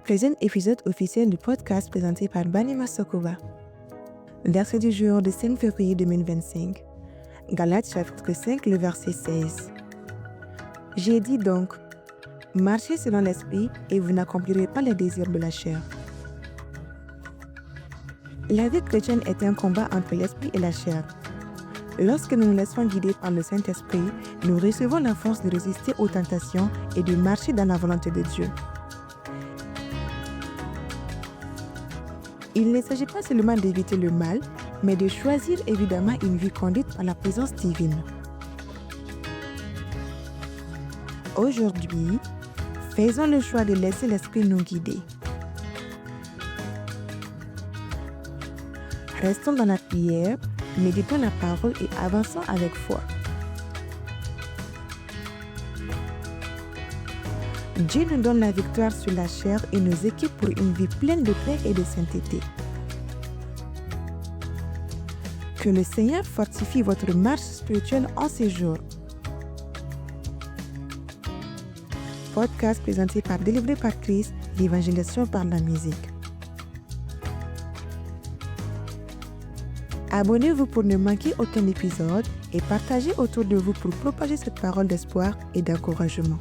Présent épisode officiel du podcast présenté par Banima Sokova. Verset du jour du 5 février 2025. Galates chapitre 5, le verset 16. J'ai dit donc, marchez selon l'esprit et vous n'accomplirez pas les désirs de la chair. La vie chrétienne est un combat entre l'esprit et la chair. Lorsque nous nous laissons guider par le Saint-Esprit, nous recevons la force de résister aux tentations et de marcher dans la volonté de Dieu. Il ne s'agit pas seulement d'éviter le mal, mais de choisir évidemment une vie conduite par la présence divine. Aujourd'hui, faisons le choix de laisser l'Esprit nous guider. Restons dans la prière, méditons la parole et avançons avec foi. Dieu nous donne la victoire sur la chair et nous équipe pour une vie pleine de paix et de sainteté. Que le Seigneur fortifie votre marche spirituelle en ces jours. Podcast présenté par Délivré par Christ, l'évangélisation par la musique. Abonnez-vous pour ne manquer aucun épisode et partagez autour de vous pour propager cette parole d'espoir et d'encouragement.